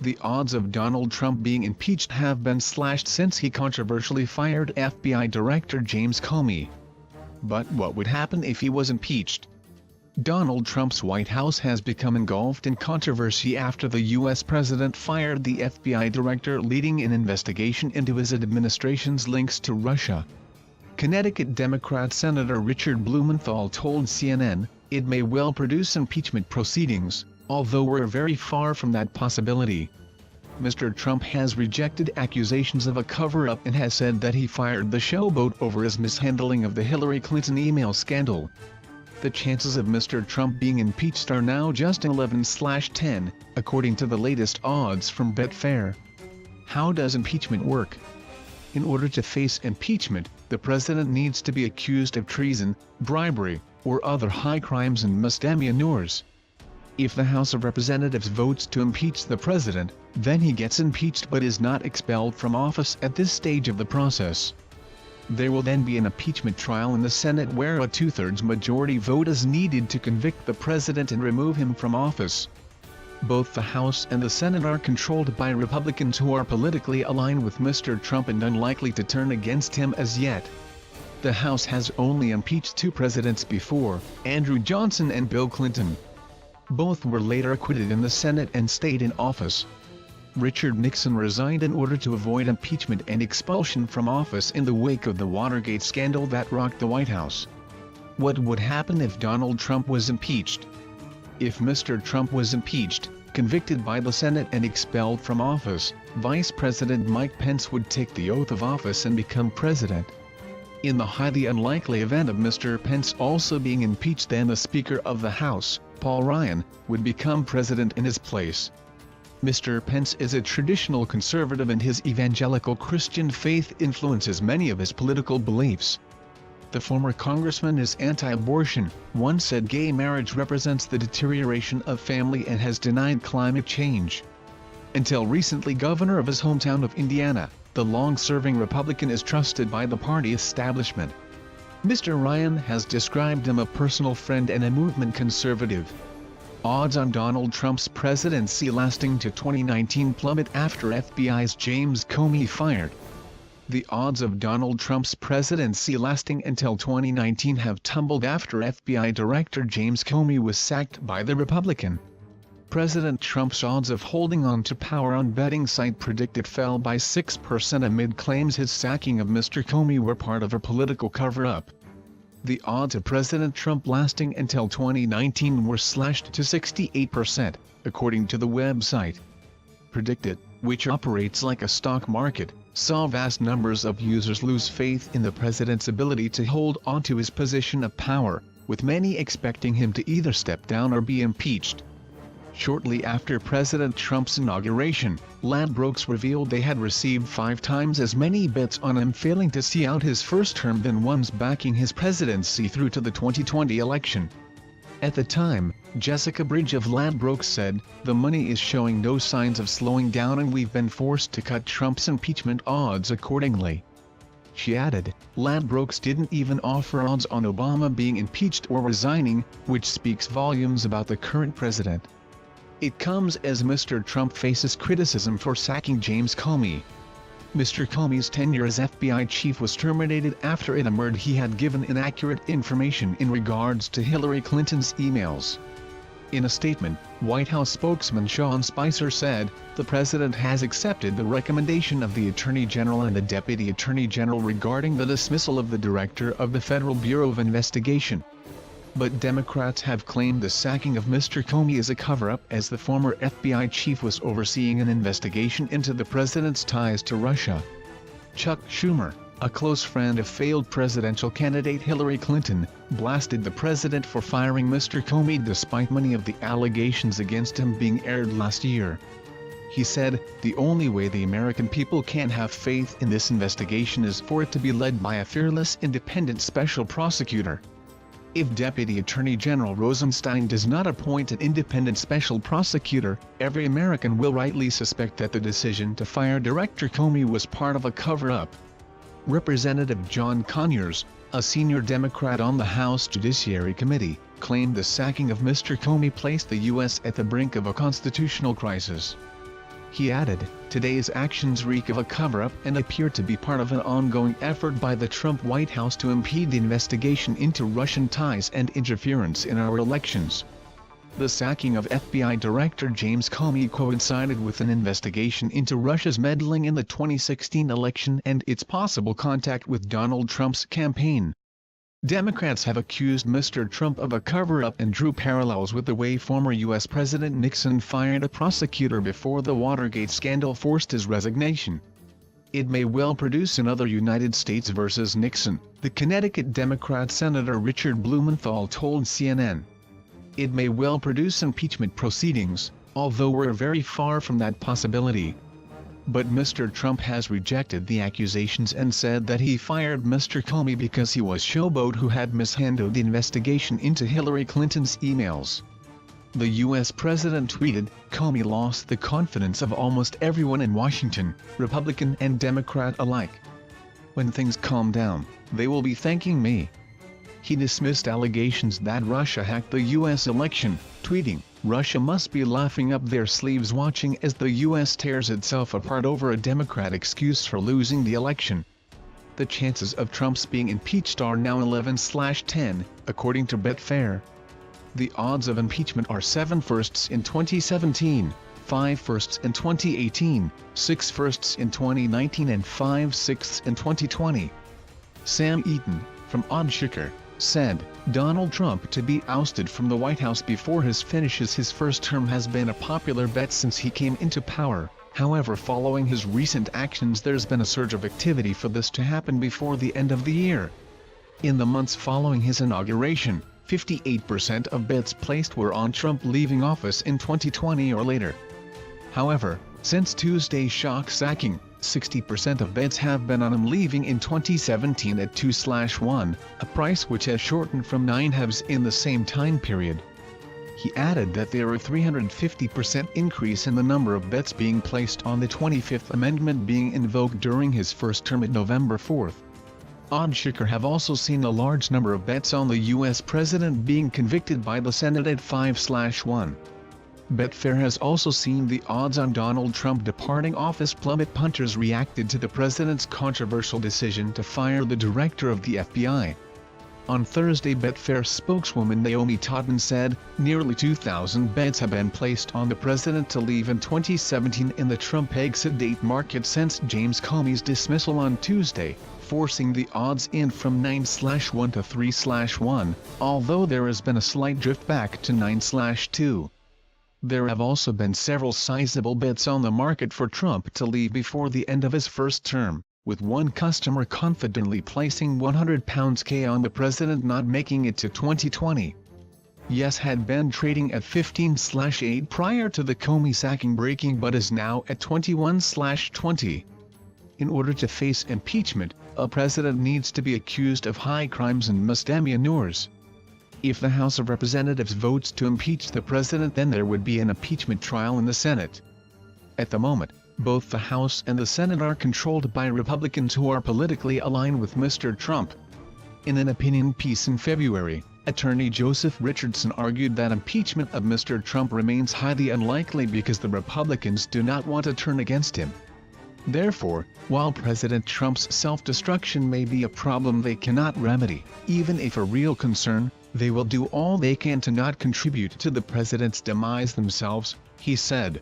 The odds of Donald Trump being impeached have been slashed since he controversially fired FBI Director James Comey. But what would happen if he was impeached? Donald Trump's White House has become engulfed in controversy after the U.S. president fired the FBI director leading an investigation into his administration's links to Russia. Connecticut Democrat Senator Richard Blumenthal told CNN, "It may well produce impeachment proceedings, although we're very far from that possibility." Mr. Trump has rejected accusations of a cover-up and has said that he fired the showboat over his mishandling of the Hillary Clinton email scandal. The chances of Mr. Trump being impeached are now just 11/10, according to the latest odds from Betfair. How does impeachment work? In order to face impeachment, the president needs to be accused of treason, bribery, or other high crimes and misdemeanors. If the House of Representatives votes to impeach the president, then he gets impeached but is not expelled from office at this stage of the process. There will then be an impeachment trial in the Senate where a two-thirds majority vote is needed to convict the president and remove him from office. Both the House and the Senate are controlled by Republicans who are politically aligned with Mr. Trump and unlikely to turn against him as yet. The House has only impeached two presidents before, Andrew Johnson and Bill Clinton. Both were later acquitted in the Senate and stayed in office. Richard Nixon resigned in order to avoid impeachment and expulsion from office in the wake of the Watergate scandal that rocked the White House. What would happen if Donald Trump was impeached? If Mr. Trump was impeached, convicted by the Senate and expelled from office, Vice President Mike Pence would take the oath of office and become president. In the highly unlikely event of Mr. Pence also being impeached, then the Speaker of the House, Paul Ryan, would become president in his place. Mr. Pence is a traditional conservative and his evangelical Christian faith influences many of his political beliefs. The former congressman is anti-abortion, once said gay marriage represents the deterioration of family and has denied climate change. Until recently governor of his hometown of Indiana, the long-serving Republican is trusted by the party establishment. Mr. Ryan has described him a personal friend and a movement conservative. Odds on Donald Trump's presidency lasting to 2019 plummet after FBI's James Comey fired. The odds of Donald Trump's presidency lasting until 2019 have tumbled after FBI Director James Comey was sacked by the Republican. President Trump's odds of holding on to power on betting site Predicted fell by 6% amid claims his sacking of Mr. Comey were part of a political cover-up. The odds of President Trump lasting until 2019 were slashed to 68%, according to the website. Predicted, which operates like a stock market, saw vast numbers of users lose faith in the president's ability to hold onto his position of power, with many expecting him to either step down or be impeached. Shortly after President Trump's inauguration, Ladbrokes revealed they had received 5 times as many bets on him failing to see out his first term than ones backing his presidency through to the 2020 election. At the time, Jessica Bridge of Ladbrokes said, "The money is showing no signs of slowing down and we've been forced to cut Trump's impeachment odds accordingly." She added, "Ladbrokes didn't even offer odds on Obama being impeached or resigning, which speaks volumes about the current president." It comes as Mr. Trump faces criticism for sacking James Comey. Mr. Comey's tenure as FBI chief was terminated after it emerged he had given inaccurate information in regards to Hillary Clinton's emails. In a statement, White House spokesman Sean Spicer said, "The president has accepted the recommendation of the Attorney General and the Deputy Attorney General regarding the dismissal of the Director of the Federal Bureau of Investigation." But Democrats have claimed the sacking of Mr. Comey is a cover-up as the former FBI chief was overseeing an investigation into the president's ties to Russia. Chuck Schumer, a close friend of failed presidential candidate Hillary Clinton, blasted the president for firing Mr. Comey despite many of the allegations against him being aired last year. He said, "The only way the American people can have faith in this investigation is for it to be led by a fearless independent special prosecutor. If Deputy Attorney General Rosenstein does not appoint an independent special prosecutor, every American will rightly suspect that the decision to fire Director Comey was part of a cover-up." Representative John Conyers, a senior Democrat on the House Judiciary Committee, claimed the sacking of Mr. Comey placed the U.S. at the brink of a constitutional crisis. He added, "Today's actions reek of a cover-up and appear to be part of an ongoing effort by the Trump White House to impede the investigation into Russian ties and interference in our elections." The sacking of FBI Director James Comey coincided with an investigation into Russia's meddling in the 2016 election and its possible contact with Donald Trump's campaign. Democrats have accused Mr. Trump of a cover-up and drew parallels with the way former U.S. President Nixon fired a prosecutor before the Watergate scandal forced his resignation. It may well produce another United States versus Nixon, the Connecticut Democrat Senator Richard Blumenthal told CNN. It may well produce impeachment proceedings, although we're very far from that possibility. But Mr. Trump has rejected the accusations and said that he fired Mr. Comey because he was showboat who had mishandled the investigation into Hillary Clinton's emails. The U.S. president tweeted, "Comey lost the confidence of almost everyone in Washington, Republican and Democrat alike. When things calm down, they will be thanking me." He dismissed allegations that Russia hacked the U.S. election, tweeting, "Russia must be laughing up their sleeves watching as the U.S. tears itself apart over a Democrat excuse for losing the election." The chances of Trump's being impeached are now 11/10, according to Betfair. The odds of impeachment are 7 firsts in 2017, 5 firsts in 2018, 6 firsts in 2019 and 5 sixths in 2020. Sam Eaton, from Oddshaker, said, "Donald Trump to be ousted from the White House before he finishes his first term has been a popular bet since he came into power. However, following his recent actions, there's been a surge of activity for this to happen before the end of the year." In the months following his inauguration, 58% of bets placed were on Trump leaving office in 2020 or later. However, since Tuesday's shock sacking, 60% of bets have been on him leaving in 2017 at 2/1, a price which has shortened from 9 halves in the same time period. He added that there are a 350% increase in the number of bets being placed on the 25th Amendment being invoked during his first term at November 4th. Oddshaker have also seen a large number of bets on the U.S. president being convicted by the Senate at 5/1. Betfair has also seen the odds on Donald Trump departing office plummet. Punters reacted to the president's controversial decision to fire the director of the FBI. On Thursday, Betfair spokeswoman Naomi Totten said, "Nearly 2,000 bets have been placed on the president to leave in 2017 in the Trump exit date market since James Comey's dismissal on Tuesday, forcing the odds in from 9/1 to 3/1, although there has been a slight drift back to 9/2. There have also been several sizable bets on the market for Trump to leave before the end of his first term, with one customer confidently placing £100 on the president not making it to 2020. Yes had been trading at 15/8 prior to the Comey sacking breaking but is now at 21/20. In order to face impeachment, a president needs to be accused of high crimes and misdemeanors. If the House of Representatives votes to impeach the president, then there would be an impeachment trial in the Senate. At the moment, both the House and the Senate are controlled by Republicans who are politically aligned with Mr. Trump. In an opinion piece in February, attorney Joseph Richardson argued that impeachment of Mr. Trump remains highly unlikely because the Republicans do not want to turn against him. Therefore, while President Trump's self-destruction may be a problem they cannot remedy, even if a real concern, they will do all they can to not contribute to the president's demise themselves, he said.